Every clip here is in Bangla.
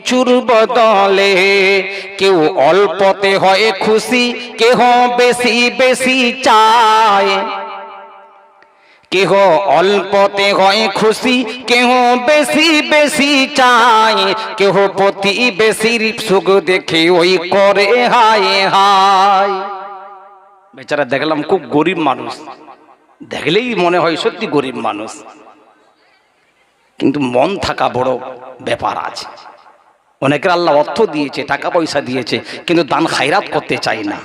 চুর বদলে কেউ অল্পতে হয় খুশি, কেহ বেশি বেশি চায়। কেহ অল্পতে হয় খুশি, কেহ বেশি বেশি চায়। কেহ প্রতিবেশীর সুখ দেখে ওই করে হায় হায়। বেচারা দেখলাম খুব গরিব মানুষ, দেখলেই মনে হয় সত্যি গরিব মানুষ, কিন্তু মন থাকা বড় ব্যাপার আছে। অনেকের আল্লাহ অর্থ দিয়েছে, টাকা পয়সা দিয়েছে, কিন্তু দান খায়রাত করতে চাই না।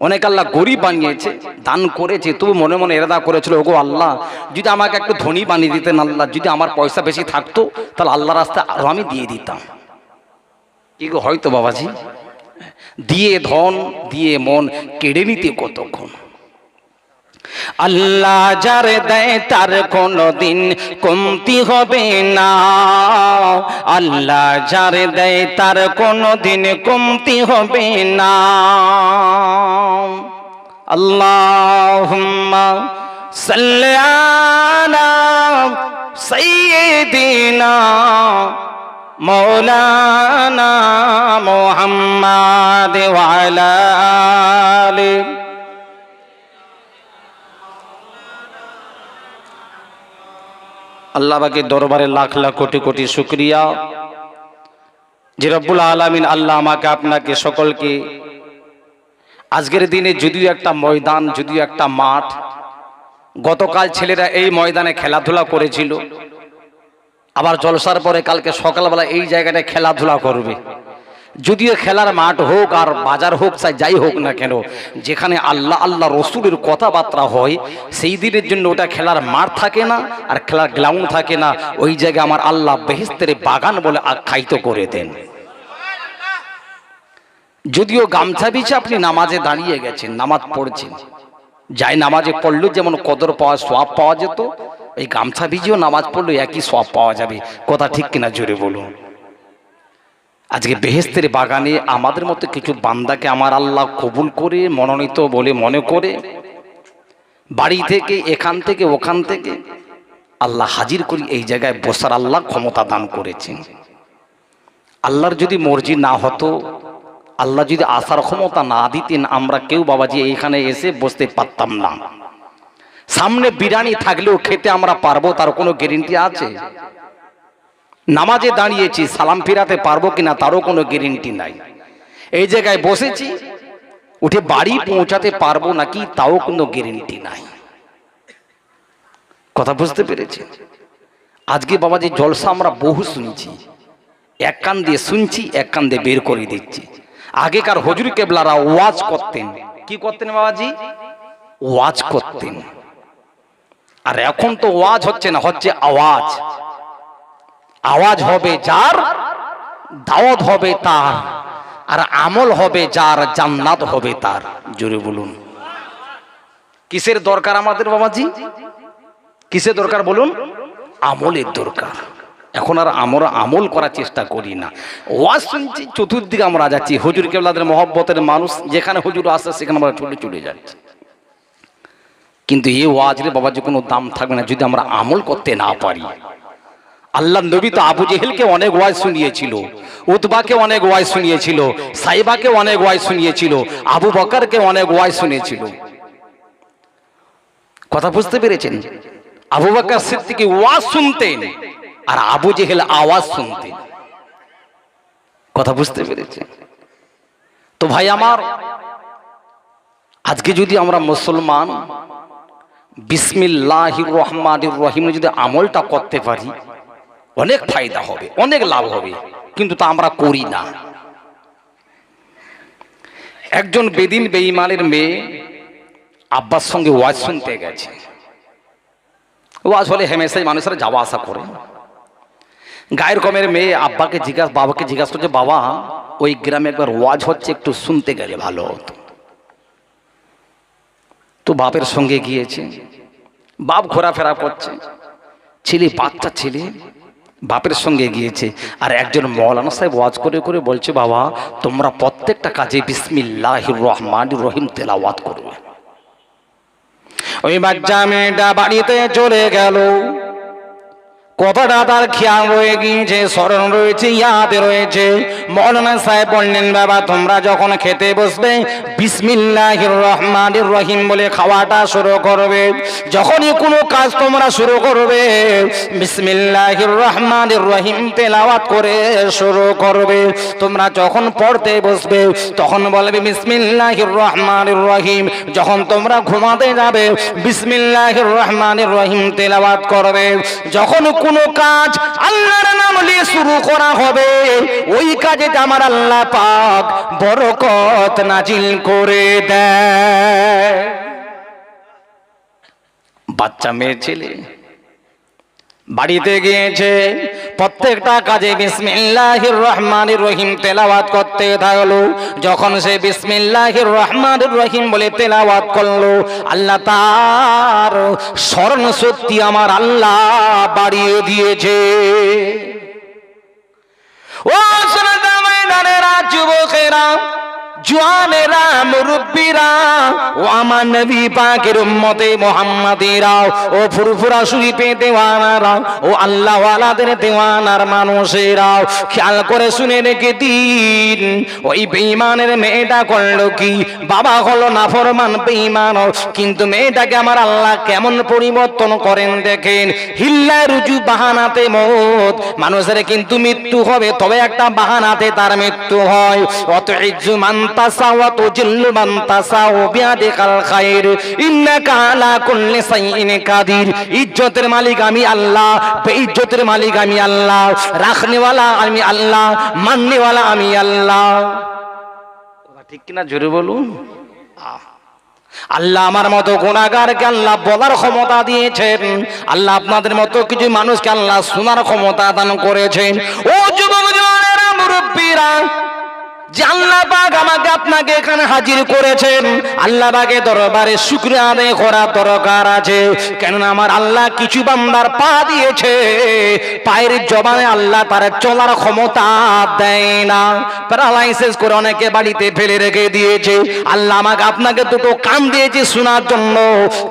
অনেক আল্লাহ গরিব বানিয়েছে, দান করেছে, তবু মনে মনে এরাদা করেছিল, ওগো আল্লাহ যদি আমাকে একটু ধনী বানিয়ে দিতেন, আল্লাহ যদি আমার পয়সা বেশি থাকতো তাহলে আল্লাহ রাস্তায় আরো আমি দিয়ে দিতাম। কি গো, হয়তো বাবাজি দিয়ে ধন দিয়ে মন কেড়ে নিতে কতক্ষণ। আল্লাহ যারে দেয় তার কোনদিন কমতি হবে না। আল্লাহ যারে দেয় তার কোনদিন কমতি হবে না। আল্লাহুম্মা সাল্লি আলা সাইয়্যিদিনা মাওলানা মুহাম্মাদ ওয়া আলা আলিহি। আল্লাহ পাকের দরবারে লাখ লাখ কোটি কোটি শুকরিয়া যে রব্বুল আলামিন আল্লাহ আমাকে আপনাকে সকলকে আজকের দিনে যদিও একটা ময়দান, যদিও একটা মাঠ, গতকাল ছেলেরা এই ময়দানে খেলাধুলা করেছিল, আবার জলসার পরে কালকে সকালবেলা এই জায়গাটায় খেলাধুলা করবে। যদিও খেলার মাঠ হোক আর বাজার হোক, চাই যাই হোক না কেন, যেখানে আল্লাহ আল্লাহ রসুলের কথাবার্তা হয় সেই দিনের জন্য ওটা খেলার মাঠ থাকে না আর খেলার গ্রাউন্ড থাকে না। ওই জায়গায় আমার আল্লাহ বেহেশতের বাগান বলে আখ্যায়িত করে দেন। যদিও গামছা বিছে আপনি নামাজে দাঁড়িয়ে গেছেন, নামাজ পড়ছেন, যাই নামাজে পড়লো যেমন কদর পাওয়া সওয়াব পাওয়া যেত, এই গামছা ভিজেও নামাজ পড়লো একই সওয়াব পাওয়া যাবে। কথা ঠিক কিনা জোরে বলুন। আজকে বেহেশতের বাগানে আমাদের মতো কিছু বান্দাকে আমার আল্লাহ কবুল করে মনোনীত বলে মনে করে বাড়ি থেকে এখান থেকে ওখান থেকে আল্লাহ হাজির করি এই জায়গায় বসার আল্লাহ ক্ষমতা দান করেছেন। আল্লাহর যদি মর্জি না হতো, আল্লাহ যদি আসার ক্ষমতা না দিতেন, আমরা কেউ বাবাজি এইখানে এসে বসতে পারতাম না। সামনে বিরিয়ানি থাকলেও খেতে আমরা পারবো তার কোনো গ্যারান্টি আছে? নামাজে দাঁড়িয়েছি, সালাম ফিরাতে পারবো কিনা তারও কোনো গ্যারান্টি নাই। এই জায়গায় বসেছি, উঠে বাড়ি পৌঁছাতে পারবো নাকি তাও কোনো গ্যারান্টি নাই। কথা বুঝতে পেরেছি? আজকে বাবাজি জলসা আমরা বহু শুনছি, এক কান দিয়ে শুনছি, এক কান দিয়ে বের করে দিচ্ছি। আগেকার হুজুর কেবলারা ওয়াজ করতেন। কি করতেন বাবাজি? ওয়াজ করতেন। আর এখন তো ওয়াজ হচ্ছে না, হচ্ছে আওয়াজ। আওয়াজ হবে যার, দাওয়াত হবে তার, আর আমল হবে যার, জান্নাত হবে তার। জোরে বলুন। কিসের দরকার আমাদের বাবাজি? কিসের দরকার বলুন? আমলের দরকার। এখন আর আমরা আমল করার চেষ্টা করি না, ওয়াজ শুনছি, চতুর্দিকে আমরা যাচ্ছি। হুজুর কেবলাদের মহব্বতের মানুষ, যেখানে হুজুর আসে সেখানে আমরা চলে যাচ্ছি। কিন্তু এই ওয়াজের বাবাজি কোনো দাম থাকবে না যদি আমরা আমল করতে না পারি। আল্লাহ নবী তো আবু জেহেলকে অনেক ওয়াজ শুনিয়েছিল, উতবাকে অনেক ওয়াজ শুনিয়েছিল, সাইবাকে অনেক ওয়াজ শুনিয়েছিল, আবু বকরকে অনেক ওয়াজ শুনিয়েছিল। কথা বুঝতে পেরেছেন? আবু বকর সিদ্দিক ওয়াজ শুনতেন আর আবু জেহেল আওয়াজ শুনতেন। কথা বুঝতে পেরেছেন? তো ভাই আমার, আজকে যদি আমরা মুসলমান বিসমিল্লাহির রহমানির রহিম যদি আমলটা করতে পারি, অনেক ফায়দা হবে, অনেক লাভ হবে, কিন্তু তা আমরা করি না। একজন বেদিন বেঈমানের মেয়ে আব্বার সঙ্গে ওয়াজ শুনতে গেছে। ওয়াজ হলে হেমেশাই মানুষেরা যাওয়া আসা করে। গায়ের কমের মেয়ে বাবাকে জিজ্ঞাসা করছে, বাবা ওই গ্রামে একবার ওয়াজ হচ্ছে, একটু শুনতে গেলে ভালো হতো। তো বাপের সঙ্গে গিয়েছে। বাপ ঘোরাফেরা করছে, ছেলে বাচ্চা ছেলে বাপের সঙ্গে গিয়েছে। আর একজন মৌলানা সাহেব ওয়াজ করে করে বলছে, বাবা তোমরা প্রত্যেকটা কাজে বিসমিল্লাহির রহমানির রহিম তেলাওয়াত করবে। ওই বাচ্চা মেয়েটা বাড়িতে চলে গেল। কথাটা তার খেয়াল রয়ে গিয়েছে, স্মরণ রয়েছে, ইয়াদে রয়েছে। মৌলানা সাহেব বললেন, বাবা তোমরা যখন খেতে বসবে বিসমিল্লাহির রহমানির রহিম বলে খাওয়াটা শুরু করবে। যখনই কোনো কাজ তোমরা শুরু করবে বিসমিল্লাহির রহমানির রহিম তেলাওয়াত করে শুরু করবে। তোমরা যখন পড়তে বসবে তখন বলবে বিসমিল্লাহির রহমানির রহিম। যখন তোমরা ঘুমাতে যাবে বিসমিল্লাহির রহমানির রহিম তেলাওয়াত করবে। যখন কোনো কাজ আল্লাহর নাম নিয়ে শুরু করা হবে ওই কাজে আমার আল্লাহ পাক বরকত নাজিল করে দেয়। বাচ্চা মেয়ে ছেলে বাড়িতে গিয়েছে, প্রত্যেকটা কাজে বিসমিল্লাহির রহমানির রহিম তেলাওয়াত করতে থাকলো। যখন সে বিসমিল্লাহির রহমানির রহিম বলে তেলাওয়াত করলো, আল্লাহ তার স্মরণ শক্তি আমার আল্লাহ বাড়িয়ে দিয়েছে। ও সোনাদা ময়দানেরা, যুবকেরা, জওয়ানেরা, মুরব্বীরা, ও আমার নবী পাকের উম্মতে মুহাম্মাদীরা, ও ফুরফুরা শরীফে দেওয়ানারা, ও আল্লাহ ওয়ালাদের দেওয়ানার মানুষেরা, খেয়াল করে শুনে রেখে দিন। ওই বেঈমানের মেয়েটা করলো কি? বাবা হলো নাফরমান বেঈমান, কিন্তু মেয়েটাকে আমার আল্লাহ কেমন পরিবর্তন করেন দেখেন। হিল্লা রুজু বাহানাতে মত, মানুষের কিন্তু মৃত্যু হবে, তবে একটা বাহানাতে তার মৃত্যু হয়। অত ইজ্জু মান তাসা ওয়া তুজিল্লু মান তাসা বিয়াদিকাল খায়র ইন্নাকা আলা কুল্লি শাইইন কাদির। ইজ্জতের মালিক আমি আল্লাহ, বেইজ্জতের মালিক আমি আল্লাহ, রাখনেওয়ালা আমি আল্লাহ, মাননেওয়ালা আমি আল্লাহ। কথা ঠিক কিনা জোরে বলুন। আল্লাহ আমার মতো গুনাহগারকে আল্লাহ বলার ক্ষমতা দিয়েছেন। আল্লাহ আপনাদের মতো কিছু মানুষকে আল্লাহ শোনার ক্ষমতা দান করেছেন। ও যুবক জওয়ানেরা, মুরব্বীরা, যে আল্লাহ পাক আমাকে আপনাকে এখানে হাজির করেছেন, আল্লাহ পাকের দরবারে শুকরিয়া আদায় করা দরকার আছে। কেননা আমার আল্লাহ কিছু বান্দার পা দিয়েছে, পায়ের জবানে আল্লাহ তার চলার ক্ষমতা দেয় না, প্যারালাইসিস করে অনেকে বাড়িতে ফেলে রেখে দিয়েছে। আল্লাহ আমাকে আপনাকে দুটো কান দিয়েছে শোনার জন্য,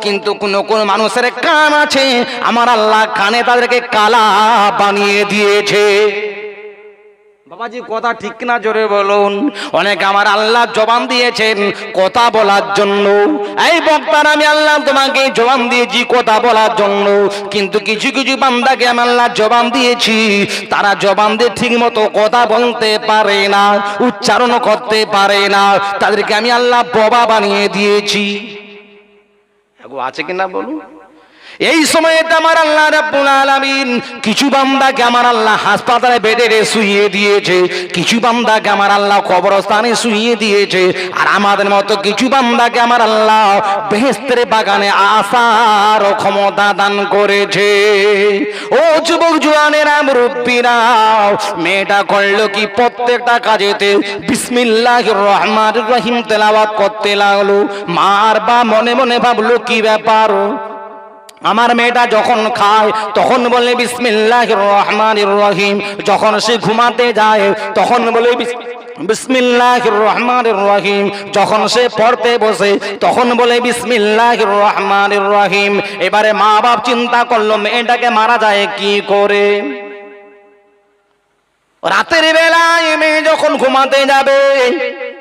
কিন্তু কোন মানুষের কান আছে আমার আল্লাহ কানে তাদেরকে কালা বানিয়ে দিয়েছে। বাবাজি কথা ঠিক না জোরে বলুন। অনেকে আমার আল্লাহ জবান দিয়েছেন কথা বলার জন্য। এই বক্তার আমি আল্লাহ তোমাকে জবান দিয়েছি কথা বলার জন্য, কিন্তু কিছু কিছু বান্দাকে আমি আল্লাহ জবান দিয়েছি, তারা জবান দিয়ে ঠিক মতো কথা বলতে পারে না, উচ্চারণ করতে পারে না, তাদেরকে আমি আল্লাহ বোবা বানিয়ে দিয়েছি। আছে কিনা বলুন। এই সময়তে আমার আল্লাহ রাব্বুল আলামিন কিছু বান্দাকে আমার আল্লাহ হাসপাতালে বেডে শুইয়ে দিয়েছে, কিছু বান্দাকে আমার আল্লাহ কবরস্থানে শুইয়ে দিয়েছে, আর আমাদের মতো কিছু বান্দাকে আমার আল্লাহ বেহেশতের বাগানে আসার ক্ষমতা দান করেছে। ও যুবক জওয়ানেরা, মুরব্বীরা, মেয়েটা করলো কি? প্রত্যেকটা কাজেতে বিসমিল্লাহির রহমানির রহিম তেলাওয়াত করতে লাগলো। মার বা মনে মনে ভাবলো কি ব্যাপার, আমার মেয়েটা যখন খায় তখন বলে বিসমিল্লাহির রহমানির রহিম, যখন সে ঘুমাতে যায় তখন বলে বিসমিল্লাহির রহমানির রহিম, যখন সে পড়তে বসে তখন বলে বিসমিল্লাহির রহমানির রহিম। এবারে মা বাপ চিন্তা করলো মেয়েটাকে মারা যায় কি করে। রাতের বেলায় মেয়ে যখন ঘুমাতে যাবে,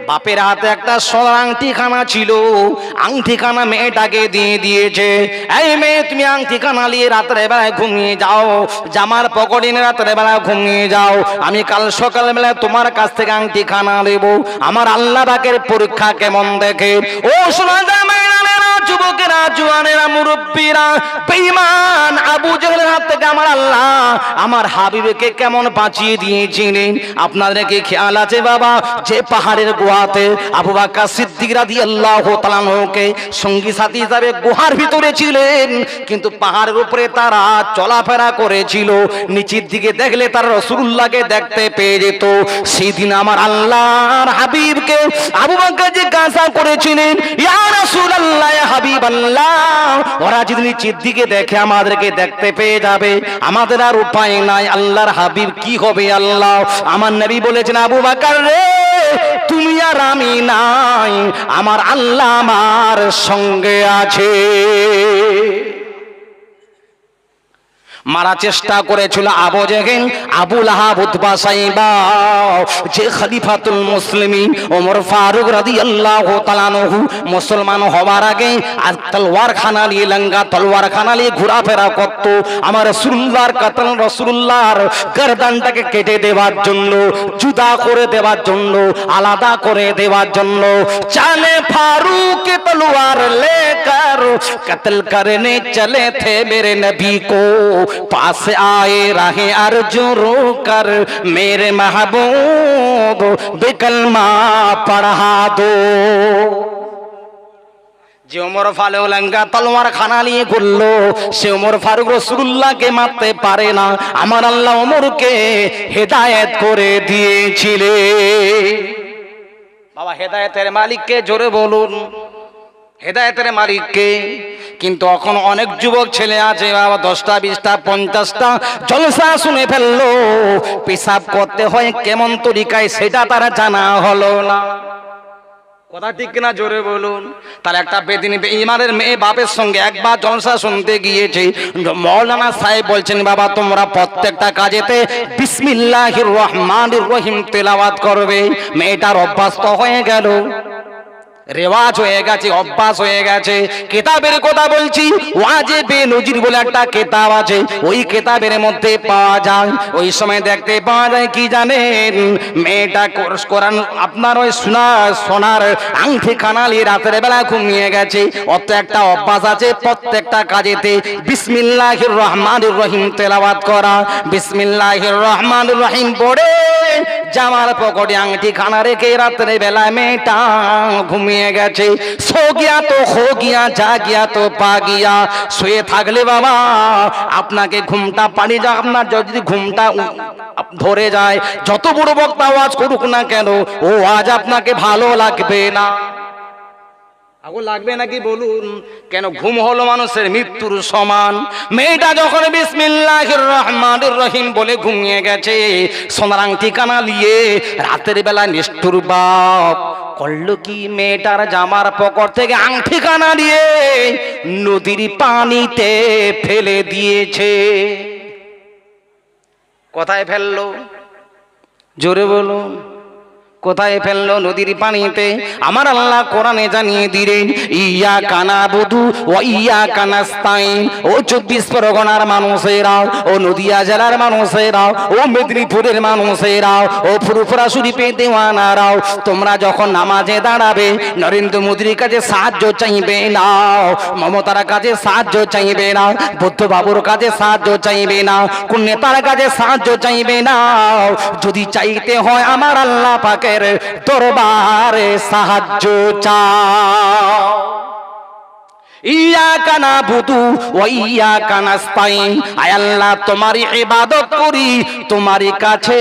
বাপের হাতে একটা সোনার আংটিখানা ছিল, আংটিখানা মেয়েটাকে দিয়ে দিয়েছে। এই মেয়ে তুমি আংটিখানা নিয়ে রাতের বেলায় ঘুমিয়ে যাও, জামার পকেটে নিয়ে রাতের বেলায় ঘুমিয়ে যাও, আমি কাল সকাল বেলায় তোমার কাছ থেকে আংটিখানা নেব। আমার আল্লাহ পাকের পরীক্ষা কেমন দেখে। ও শোনা যায় যুবকেরা, জওয়ানেরা, মুরব্বীরা, বেঈমান আবু জেহেলের হাত থেকে আমার আল্লাহ আমার হাবিবকে কেমন বাঁচিয়ে দিয়েছিলেন। আপনাদেরকে খেয়াল আছে বাবা, যে পাহাড়ের গুহাতে আবু বকর সিদ্দিক রাদিয়াল্লাহু তাআলা আনহুকে সঙ্গী সাথী হিসাবে গুহার ভিতরে ছিলেন, কিন্তু পাহাড়ের উপরে তারা চলাফেরা করেছিল, নিচের দিকে দেখলে তারা রাসূলুল্লাহকে দেখতে পেয়ে যেত। সেদিন আমার আল্লাহর হাবিবকে আবু বকর জিজ্ঞাসা করেছিলেন, ইয়া রাসূলুল্লাহ, হাবিবাল্লাহ, ওরা যদি নিচের দিকে দেখে আমাদেরকে দেখতে পেয়ে যাবে, আমাদের আর উপায় নাই, আল্লাহর হাবিব কি হবে আল্লাহ? আমার নবী বলেছেন, আবু বকর রে, তুমি আর আমি নাই, আমার আল্লাহ আমার সঙ্গে আছে। মারা চেষ্টা করেছিল আবু জেহেল, আবু লাহাব, উতবা, সাইবা। যে খলিফাতুল মুসলিমিন ওমর ফারুক রাদিয়াল্লাহু তাআলা আনহু মুসলমান হওয়ার আগে আর তলোয়ার খানা নিয়ে, লঙ্গা তলোয়ার খানা নিয়ে ঘোরাফেরা করত আমার রাসূলুল্লাহর কাতাল, রাসূলুল্লাহর গর্দানটাকে কেটে দেওয়ার জন্য, জুদা করে দেওয়ার জন্য, আলাদা করে দেওয়ার জন্য। চালে ফারুক তলোয়ার লেकर कत्ल करने चले थे मेरे नबी को, पास आए राहे अर्जु रोकर मेरे महबूब बिकलमा पढ़ा दो। যে ওমর ফারুক লঙ্গা তলোয়ার খানা নিয়ে ঘুরলো, সে ওমর ফারুক রাসূলুল্লাহকে মারতে পারে না। আমার আল্লাহ ওমরকে হেদায়েত করে দিয়েছিলেন। বাবা, হেদায়েতের মালিককে জোরে বলুন, হেদায়েতের মালিককে। কিন্তু এখন অনেক যুবক ছেলে আছে বাবা, 10টা 20টা 50টা জলসা শুনে ফেললো, পেশাব করতে হয় কেমন তরিকায় সেটা তারা জানা হলো না। কথা ঠিক কিনা জোরে বলুন। তার একটা বেদিনী ইমানের মেয়ে বাপের সঙ্গে একবার জলসা শুনতে গিয়েছে। মৌলানা সাহেব বলছেন, বাবা তোমরা প্রত্যেকটা কাজেতে বিসমিল্লাহির রহমানির রহিম তেলাওয়াত করবে। মেয়েটার অভ্যাস তো হয়ে গেল, রেওয়াজ হয়ে গেছে, অভ্যাস হয়ে গেছে। কিতাবের কথা বলছি, ওয়াজে বেনজির বলে একটা কিতাব আছে, ওই কিতাবের মধ্যে পাওয়া যায়, ওই সময় দেখতে পাওয়া যায় কি জানেন, মেয়েটা কোরআন আপনার ওই সোনার আংটি খানালি রাতের বেলা ঘুমিয়ে গেছে। অত একটা অভ্যাস আছে প্রত্যেকটা কাজেতে বিসমিল্লাহির রহমানির রহিম তেলাওয়াত করা। বিসমিল্লাহির রহমানির রহিম পড়ে জামার পকেটে আংটি খানা রেখে রাতের বেলা মেয়েটা ঘুমিয়ে গেছে। সো গিয়া তো হো গিয়া, যা গিয়া তো পা গিয়া। শুয়ে থাকলে বাবা আপনাকে ঘুমটা পানি যা, আপনার যদি ঘুমটা ধরে যায়, যত বড় বক্তা আওয়াজ করুক না কেন, ও আজ আপনাকে ভালো লাগবে না। আগো লাগবে নাকি বলুন? কেন? ঘুম হলো মানুষের মৃত্যুর সমান। মেয়েটা যখন বিসমিল্লাহির রহমানির রহিম বলে ঘুমিয়ে গেছে, সোনার আংটি কানা নিয়ে, রাতের বেলা নিষ্ঠুর বাপ করলো কি, মেয়েটার জামার পকেট থেকে আংটি কানা দিয়ে নদীর পানিতে ফেলে দিয়েছে। কোথায় ফেললো? জোরে বলুন, কোথায় ফেললো? নদীর পানিতে। আমার আল্লাহ কোরআনে জানিয়ে দিলেন, ইয়া কানা বুদু ও ইয়া কানাস্তাইন। ও 24 পরগনার মানুষেরাও, ও নদিয়া জেলার মানুষেরাও, ও মেদিনীপুরের মানুষেরাও, ও ফুরফুরা শরীফে দেওয়ানারাও, তোমরা যখন নামাজে দাঁড়াবে নরেন্দ্র মোদীর কাছে সাহায্য চাইবে না, মমতার কাছে সাহায্য চাইবে না, বুদ্ধ বাবুর কাছে সাহায্য চাইবে না, কোন নেতার কাছে সাহায্য চাইবে না। যদি চাইতে হয় আমার আল্লাহ পাকের দরবারে সাহায্য চাও। ইয়াকা নাবুদু ওয়া ইয়াকা নাস্তাইন। আয় আল্লাহ তোমারই ইবাদত করি, তোমারই কাছে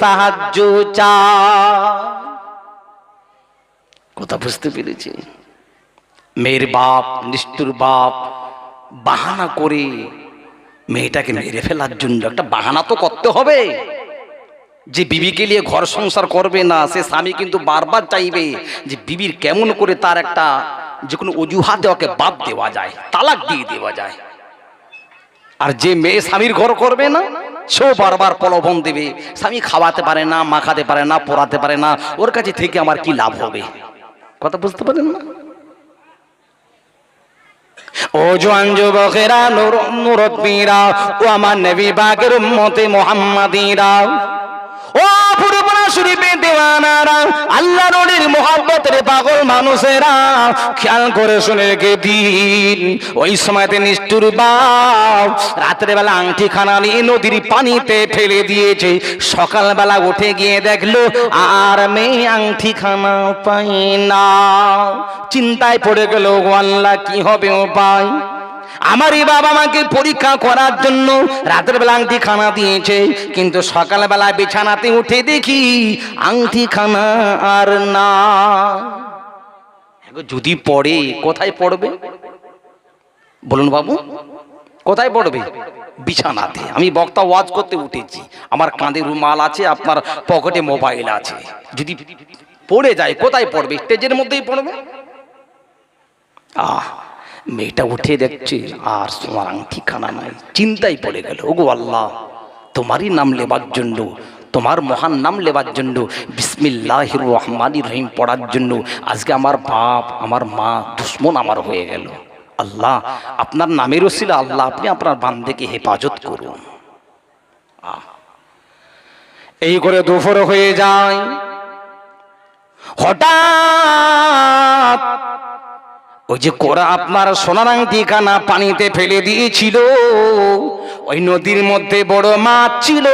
সাহায্য চাই। কথা বুঝতে পেরেছি? মেয়ের বাপ, নিষ্ঠুর বাপ, বাহানা করে মেয়েটাকে মেরে ফেলার জন্য একটা বাহানা তো করতে হবে। যে বিবিকে নিয়ে ঘর সংসার করবে না, সে স্বামী কিন্তু বারবার চাইবে যে বিবির কেমন করে তার একটা যে কোনো অজুহাতে ওকে বাদ দেওয়া যায়, তালাক দিয়ে দেওয়া যায়। আর যে মেয়ে স্বামীর ঘর করবে না, সেও বারবার প্রলোভন দেবে, স্বামী খাওয়াতে পারে না, মাখাতে পারে না, পড়াতে পারে না, ওর কাছে থেকে আমার কি লাভ হবে? কথা বুঝতে পারেন না? ও জওয়ান যুবকেরা, মুরব্বীরা, ও আমার নবী পাকের উম্মতে মুহাম্মাদীরা, ও ফুরফুরা শরীফে দেওয়ানারা, আল্লাহ নবীর মুহাব্বতের পাগল মানুষেরা, খেয়াল করে শুনে রেখে দিন। ওই সময়তে নিষ্ঠুর বাপ রাতের বেলা আংটি খানা নিয়ে নদীর পানিতে ফেলে দিয়েছে। সকালবেলা উঠে গিয়ে দেখলো আর মেয়ে আংটি খানা পাই না। চিন্তায় পড়ে গেল, আল্লাহ কি হবে উপায়? আমারই বাবা মাকে পরীক্ষা করার জন্য রাতের বেলা আংটি খানা দিয়েছে, কিন্তু সকালবেলা বিছানাতে উঠে দেখি আংটি খানা আর না। যদি পড়ে, কোথায় পড়বে বলুন বাবু? কোথায় পড়বে? বিছানাতে। আমি বক্তা ওয়াজ করতে উঠেছি, আমার কাঁধে রুমাল আছে, আপনার পকেটে মোবাইল আছে, যদি পড়ে যায় কোথায় পড়বে? স্টেজের মধ্যেই পড়বে। মেয়েটা উঠে দেখছে আর সোনার আংটি খানা নাই, চিন্তায় পড়ে গেল। ওগো আল্লাহ, তোমারই নাম লেবার জন্য, তোমার মহান নাম লেবার জন্য, বিসমিল্লাহির রহমানির রহিম পড়ার জন্য আজকে আমার বাপ আমার মা দুশ্মন আমার হয়ে গেল। আল্লাহ, আপনার নামের ওসিলা আল্লাহ আপনি আপনার বান্দাকে হেফাজত করুন। এই করে দুপুর হয়ে যায়। হঠাৎ ওই যে কোরা আপনার সোনার আংটি খানা পানিতে ফেলে দিয়েছিল, ওই নদীর মধ্যে বড় মাছ ছিল,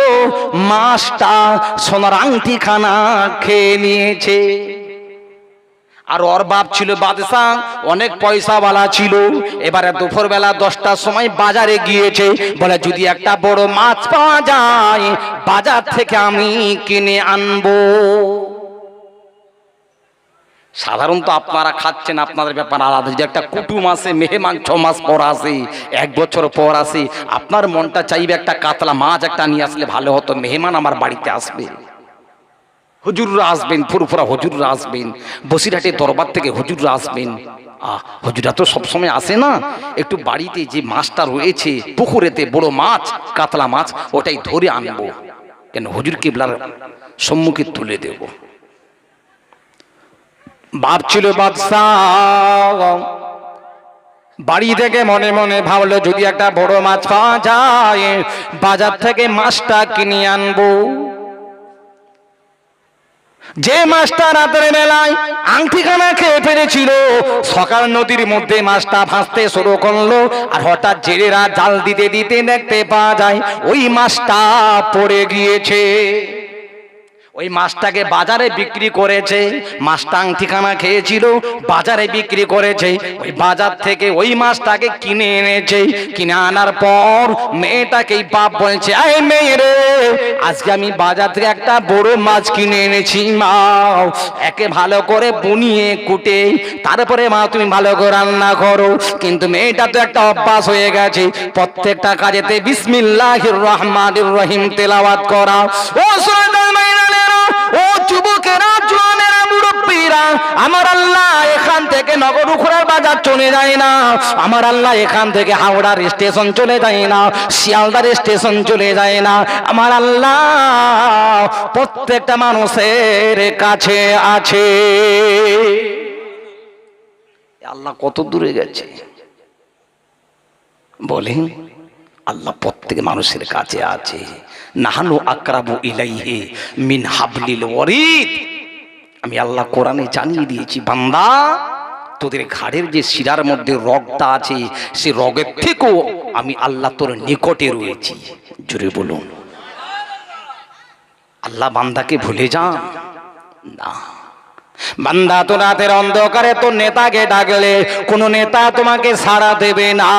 মাছটা সোনার আংটি খানা খেয়ে নিয়েছে। আর ওর বাপ ছিল বাদশা, অনেক পয়সাওয়ালা ছিল। এবারে দুপুরবেলা 10টার সময় বাজারে গিয়েছে, বলে যদি একটা বড় মাছ পাওয়া যায় বাজার থেকে আমি কিনে আনবো। সাধারণত আপনারা খাচ্ছেন আপনাদের ব্যাপার আলাদা, যদি একটা কুটুম আসে, মেহমান 6 মাস পর আসে, 1 বছর পর আসে, আপনার মনটা চাইবে একটা কাতলা মাছ একটা নিয়ে আসলে ভালো হতো, মেহমান আমার বাড়িতে আসবে। হুজুররা আসবেন, ফুরফুরা হুজুররা আসবেন, বসিরহাটের দরবার থেকে হুজুররা আসবেন। হুজুররা তো সবসময় আসে না, একটু বাড়িতে যে মাছটা রয়েছে পুকুরেতে বড় মাছ, কাতলা মাছ, ওটাই ধরে আনবো, কেন হুজুর কিবলার সম্মুখে তুলে দেব। বাপ ছিল বাদশাহ, বাড়ি থেকে মনে মনে ভাবলো যদি একটা বড় মাছ পাওয়া যায় বাজার থেকে মাছটা কিনে আনবো। যে মাছটা রাতের বেলায় আংটিখানা খেয়ে ফেলেছিল, সকাল নদীর মধ্যে মাছটা ভাসতে শুরু করলো। আর হঠাৎ জেলেরা জাল দিতে দিতে দেখতে পাওয়া যায় ওই মাছটা পড়ে গিয়েছে। ওই মাছটাকে বাজারে বিক্রি করেছে, মাছটা আংটিখানা খেয়েছিল, বাজারে বিক্রি করেছে। ওই বাজার থেকে ওই মাছটাকে কিনে এনেছে। কিনে আনার পর মেয়েটাকেই বাপ বলছে, আই মেয়ে রে, আজকে আমি বাজার থেকে একটা বড় মাছ কিনে এনেছি মা, একে ভালো করে বুনিয়ে কুটে তারপরে মা তুমি ভালো করে রান্না করো। কিন্তু মেয়েটা তো একটা অভ্যাস হয়ে গেছে, প্রত্যেকটা কাজেতে বিসমিল্লাহির রহমানির রহিম তেলাওয়াত করা। ও ও যুবকেরা, জওয়ানেরা, মুরব্বীরা, আমার আল্লাহ এখান থেকে নগরুখরার বাজার চলে যায় না, আমার আল্লাহ এখান থেকে হাওড়ার স্টেশন চলে যায় না, শিয়ালদার স্টেশন চলে যায় না, আমার আল্লাহ প্রত্যেকটা মানুষের কাছে আছে। আল্লাহ কত দূরে গেছে বলেন? আল্লাহ প্রত্যেক মানুষের কাছে আছে। নাহানু আকরাবু ইলাইহি মিন হাবলিল ওয়ারিদ। আমি আল্লাহ কোরআনে জানিয়ে দিয়েছি, বান্দা তোদের ঘাড়ের যে শিরার মধ্যে রগটা আছে, সে রগের থেকেও আমি আল্লাহ তোর নিকটে রয়েছি। জোরে বলুন। আল্লাহ বান্দাকে ভুলে যান না। বান্দা তো রাতের অন্ধকারে তোর নেতাকে ডাকলে কোন নেতা তোমাকে সাড়া দেবে না।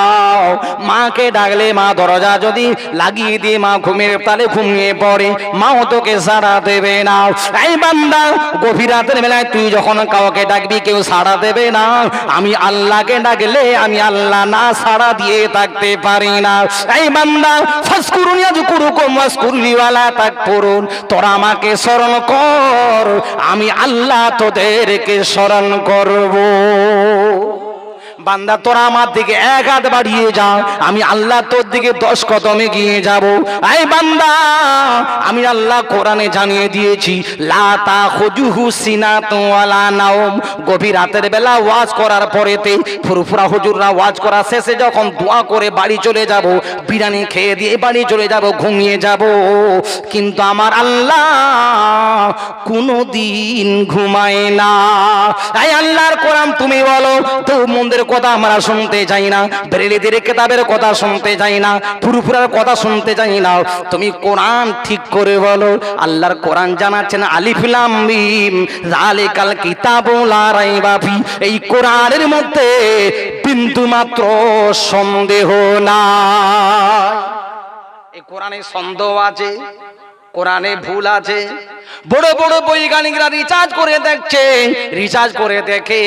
মাকে ডাকলে মা দরজা যদি লাগিয়ে দিয়ে মা ঘুমের তালে ঘুমিয়ে পড়ে, মাও তোকে সাড়া দেবে না। এই বান্দা, গভীর রাতের বেলায় তুই যখন কাউকে ডাকবি কেউ সাড়া দেবে না। আমি আল্লাহকে ডাকলে আমি আল্লাহ না সাড়া দিয়ে থাকতে পারি না। এই বান্দা, ফাসকুরুনি আযকুরুকুম ওয়াসকুরলি ওয়ালা তাকফুরুন। তোরা আমাকে স্মরণ কর, আমি আল্লাহ তোদেরকে স্মরণ করব। বান্দা তোরা আমার দিকে 1 হাত বাড়িয়ে যা, আমি আল্লাহ তোর দিকে 10 কদম এগিয়ে যাব। এই বান্দা, আমি আল্লাহ কোরআনে জানিয়ে দিয়েছি, লা তাখুজুহু সিনাতু ওয়ালা নাওম। গভীর রাতের বেলা ওয়াজ করার পরেতে ফুরফুরা হুজুররা ওয়াজ করা শেষে যখন দোয়া করে বাড়ি চলে যাব, বিরিয়ানি খেয়ে দিয়ে বাড়ি চলে যাব, ঘুমিয়ে যাব। কিন্তু আমার আল্লাহ কোনদিন ঘুমায় না। এই আল্লাহর কোরআন তুমি বলো, তো মন্দের কথা আমরা শুনতে চাই না, বেরেলিদের কিতাবের কথা শুনতে চাই না, ফুরফুরার কথা শুনতে চাই না। তুমি কোরআন ঠিক করে বলো। আল্লাহর কোরআন জানাচ্ছেন, আলিফ লাম মিম যালিকাল কিতাবু লা রাইবা ফি। এই কোরআনের মধ্যে বিন্দু মাত্র সন্দেহ নাই। এই কোরআনে সন্দেহ আছে, কোরআনে ভুল আছে। বড় বড় বৈজ্ঞানিকরা রিসার্চ করে দেখছে, রিসার্চ করে দেখে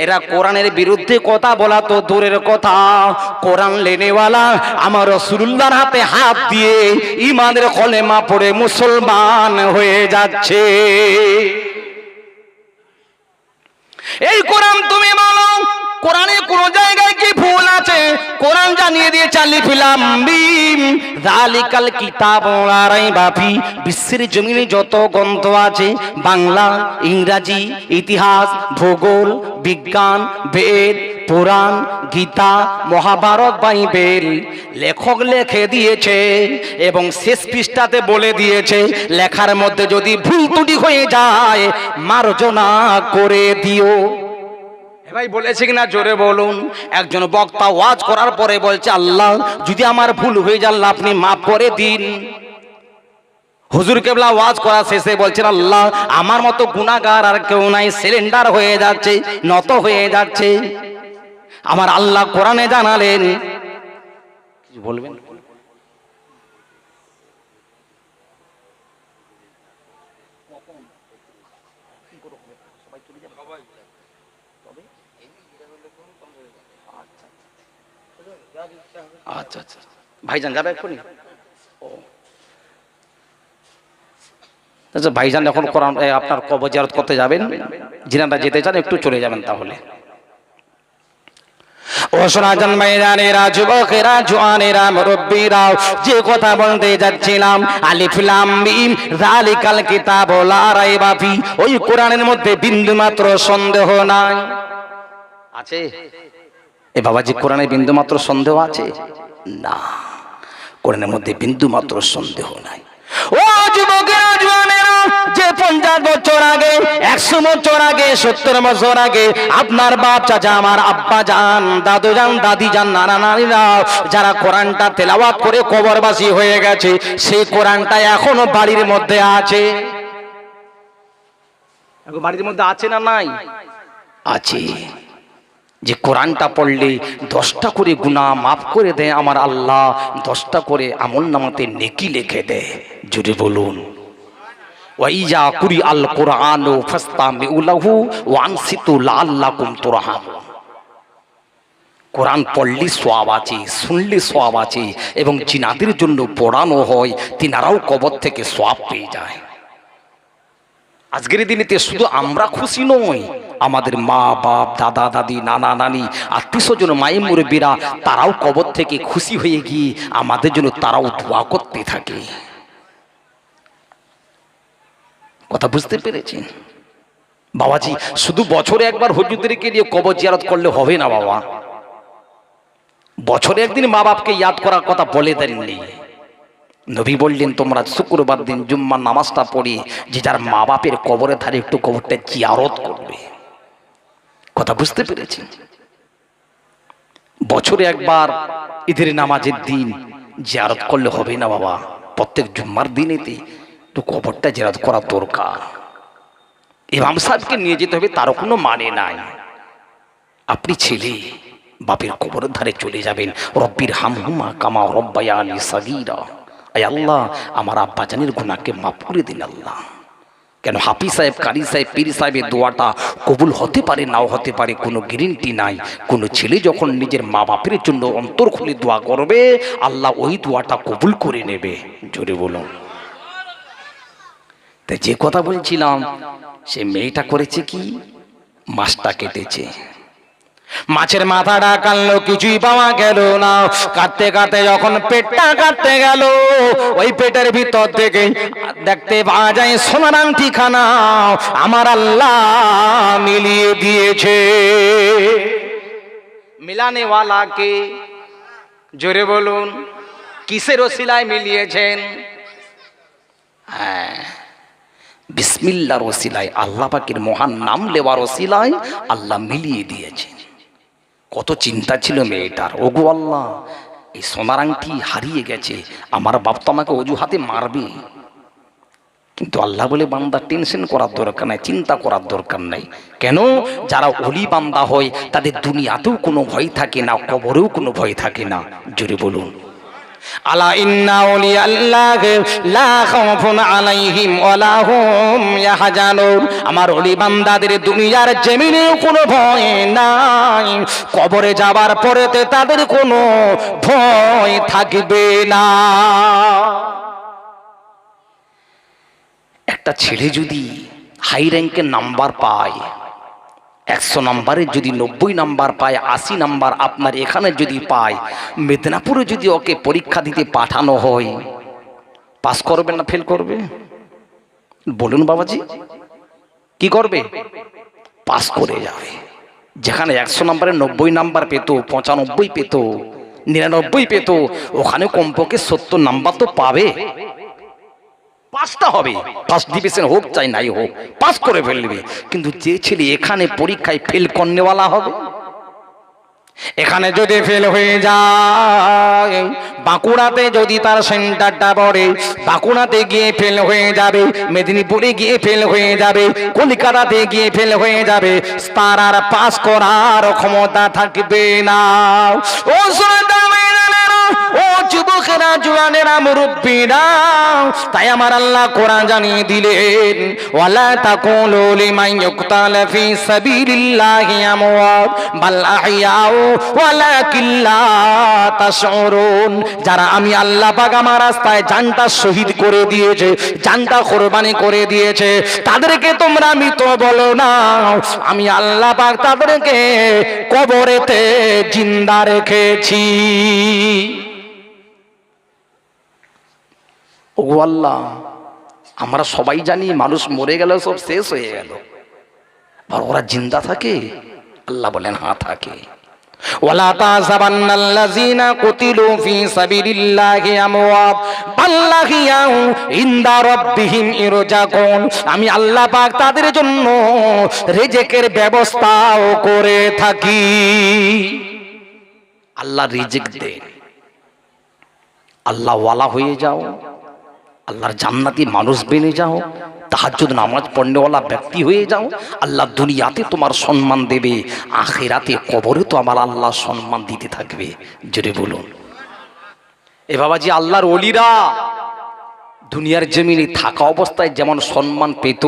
এরা কোরআনের বিরুদ্ধে কথা বলা তো দূরের কথা, কোরআন লেনেওয়ালা আমার রাসূলুল্লাহর হাতে হাত দিয়ে ঈমানের কলেমা পড়ে মুসলমান হয়ে যাচ্ছে। এই কোরআন তুমি বলো, কোরআনে কোন জায়গায় কি ভুল আছে? কোরআন জানিয়ে দিয়েছে আলিফ লাম মিম যালিকাল কিতাবু লা রাইবা ফি। বিশ্বের জমিনে যত গ্রন্থ আছে, বাংলা, ইংরাজি, ইতিহাস, ভূগোল, বিজ্ঞান, বেদ, পুরাণ, গীতা, মহাভারত, বাইবেল, লেখক লিখে দিয়েছে এবং শেষ পৃষ্ঠাতে বলে দিয়েছে লেখার মধ্যে যদি ভুল ত্রুটি হয়ে যায় মার্জনা করে দিও। ভাই বলেছে কিনা জোরে বলুন। একজন বক্তা ওয়াজ করার পরে বলছে, আল্লাহ যদি আমার ভুল হয়ে যায় আল্লাহ আপনি মাফ করে দিন। হুজুর কেবলা ওয়াজ করা শেষে বলছেন, আল্লাহ আমার মতো গুনাহগার আর কেউ নাই, সিলিন্ডার হয়ে যাচ্ছে, নত হয়ে যাচ্ছে। আমার আল্লাহ কোরআনে জানালেন, কিছু বলবেন? আচ্ছা আচ্ছা, ভাইজান যাবে এক্ষুনি? আচ্ছা ভাইজান যখন কোরআন আপনার কবর জিয়ারত করতে যাবেন, যিনারা যেতে চান একটু চলে যাবেন তাহলে। ও শোনাজান ভাইজানেরা, যুবকেরা, জওয়ানেরা, মুরব্বীরা, যে কথা বলতে যাচ্ছিলাম, আলিফ লাম মিম যালিকাল কিতাবু লা রাইবা ফি, ওই কোরআনের মধ্যে বিন্দুমাত্র সন্দেহ নাই। আছে এ বাবাজি, কোরআনে বিন্দুমাত্র সন্দেহ আছে না? কোরআনের মধ্যে বিন্দুমাত্র সন্দেহ নাই। ও যুবকেরা, জওয়ানেরা, যে 50 বছর আগে, 100 বছর আগে, 70 বছর আগে আপনার বাপ চাচা, আমার আব্বা জান, দাদু জান, দাদি জান, নানা নানিরা যারা কোরআনটা তেলাওয়াত করে কবরবাসী হয়ে গেছে, সেই কোরআনটা এখনো বাড়ির মধ্যে আছে। এখন বাড়ির মধ্যে আছে না নাই? আছে। যে কোরআনটা পড়লে 10টা করে গুনাহ মাফ করে দেয় আমার আল্লাহ, 10টা করে আমলনামাতে নেকি লিখে দেয়। জোরে বলুন। ওয়াইজা কুরি আল কোরআন ফাস্তামিউ লাহু ওয়া আনসিতু লাআল্লাকুম তুরহামুন। কোরআন পড়লে সওয়াব আছে, শুনলে সওয়াব আছে, এবং জিনাদের জন্য পড়ানো হয়, তিনারাও কবর থেকে সওয়াব পেয়ে যায়। আজকের দিনেতে শুধু আমরা খুশি নই, আমাদের মা বাপ, দাদা দাদি, নানা নানি, আত্মীয় স্বজন, মাই মুরব্বীরা, তারাও কবর থেকে খুশি হয়ে গিয়ে আমাদের জন্য তারাও দোয়া করতে থাকে। কথা বুঝতে পেরেছেন বাবাজি? শুধু বছরে একবার হুজুরদেরকে নিয়ে কবর জিয়ারত করলে হবে না বাবা। বছরে একদিন মা বাপকে ইয়াদ করার কথা বলে দেননি। নবী বললেন, তোমরা শুক্রবার দিন জুম্মার নামাজটা পড়ে যে যার মা বাপের কবরের ধারে একটু কবরটা জিয়ারত করবে। কথা বুঝতে পেরেছেন? বছরে একবার ঈদের নামাজের দিন জিয়ারত করলে হবে না বাবা। প্রত্যেক জুম্মার দিনেতে একটু কবরটা জিয়ারত করা দরকার। ইমাম সাহেবকে নিয়ে যেতে হবে তারও কোনো মানে নাই। আপনি ছেলে বাপের কবরের ধারে চলে যাবেন, রব্বির হামহুমা কামা রব্বায়ানি সাগীরা, আয় আল্লাহ আমার আব্বা জানের গুনাহকে মাফ করে দিন আল্লাহ। কেন হাফিজ সাহেব, কারি সাহেব, পীর সাহেবের দোয়াটা কবুল হতে পারে, নাও হতে পারে, কোনো গ্যারান্টি নাই। কোনো ছেলে যখন নিজের মা বাপের জন্য অন্তর খুলে দোয়া করবে, আল্লাহ ওই দোয়াটা কবুল করে নেবে। জোরে বলুন। তাই যে কথা বলছিলাম, সে মেয়েটা করেছে কি, মাছটা কেটেছে, মাছের মাথাটা কাটলো, কিছুই পাওয়া গেল না। কাটতে কাটতে যখন পেটটা কাটতে গেল, ওই পেটের ভিতর থেকে দেখতে পাওয়া যায় সোনার আংটিখানা আমার আল্লাহ মিলিয়ে দিয়েছে। মিলানেওয়ালাকে জোরে বলুন, কিসের ওসিলায় মিলিয়েছেন? হ্যাঁ, বিসমিল্লাহর ওসিলায়, আল্লাহ পাকের মহান নাম লেওয়ার ওসিলায় আল্লাহ মিলিয়ে দিয়েছেন। কত চিন্তা ছিল মেয়েটার, ওগো আল্লাহ এই সোনার আংটি হারিয়ে গেছে, আমার বাপ তো আমাকে অজুহাতে মারবে। কিন্তু আল্লাহ বলে, বান্দা টেনশন করার দরকার নাই, চিন্তা করার দরকার নাই। কেন? যারা ওলি বান্দা হয় তাদের দুনিয়াতেও কোনো ভয় থাকে না, কবরেও কোনো ভয় থাকে না। জোরে বলুন। আলা ইন্না আউলিয়াল্লাহি লা খাউফুন আলাইহিম ওয়ালা হুম ইয়াহজানুন। আমার ওলি বান্দাদের দুনিয়ার জমিনে কোনো ভয় নাই, কবরে যাবার পরেতে তাদের কোনো ভয় থাকবে না। একটা ছেলে যদি হাই র্যাঙ্কের নাম্বার পায়, 100 নাম্বারে যদি 90 নাম্বার পায়, 80 নাম্বার আপনার এখানে যদি পায়, মেদিনীপুরে যদি ওকে পরীক্ষা দিতে পাঠানো হয়, পাস করবে না ফেল করবে? বলুন বাবাজি, কি করবে? পাস করে যাবে। যেখানে 100 নাম্বারে 90 নাম্বার পেত, 95 পেত, 99 পেত, ওখানে কমপক্ষে 70 নাম্বার তো পাবে। পাসটা হবে, ফার্স্ট ডিভিশন হোক চাই নাই হোক, পাস করে ফেলবে। কিন্তু যে ছেলে এখানে পরীক্ষায় ফেল করনেওয়ালা হবে, এখানে যদি ফেল হয়ে যায়, বাঁকুড়াতে যদি তার সেন্টারটা পড়ে, বাঁকুড়াতে গিয়ে ফেল হয়ে যাবে, মেদিনীপুরে গিয়ে ফেল হয়ে যাবে, কলকাতাতে গিয়ে ফেল হয়ে যাবে, তার আর পাস করার ক্ষমতা থাকবে না। ও ও যুবকেরা, জওয়ানেরা, মুরব্বীরা, তাই আমার আল্লাহ কোরআন জানিয়ে দিলেন, ওয়ালা তাকুলু লিমান ইউকতালা ফি সাবিলিল্লাহি আমওয়াত বাল আহইয়াউ ওয়ালাকিন লা তাশউরুন। যারা আমি আল্লাহ পাক আমার রাস্তায় জানটা শহীদ করে দিয়েছে, জানটা কুরবানি করে দিয়েছে, তাদেরকে তোমরা মৃত বলো না, আমি আল্লাহ পাক তাদেরকে কবরেতে জিন্দা রেখেছি। ও আল্লাহ, আমরা সবাই জানি মানুষ মরে গেল সব শেষ হয়ে গেল, আর ওরা জিন্দা থাকে? আল্লাহ বলেন হ্যাঁ থাকে। ওয়ালা তাযাবান্নাল্লাযীনা কুতিলু ফি সাবিলিল্লাহি আমওয়াত বাল আহইয়াউ ইনদা রাব্বিহিম ইরজাকুন। আমি আল্লাহ পাক তাদের জন্য রিজিকের ব্যবস্থাও করে থাকি। আল্লাহ রিজিক দেন। আল্লাহ ওয়ালা হয়ে যাও, আল্লাহর জান্নাতি মানুষ বেনে যাও, তাহাজ্জুদ নামাজ পড়নেওয়ালা ব্যক্তি হয়ে যাও, আল্লাহ দুনিয়াতে তোমার সম্মান দেবে, আখিরাতে কবরে তো আমার আল্লাহ সম্মান দিতে থাকবে। জোরে বলুন। এ বাবাজি, আল্লাহর ওলিরা দুনিয়ার জমিনে থাকা অবস্থায় যেমন সম্মান পেত,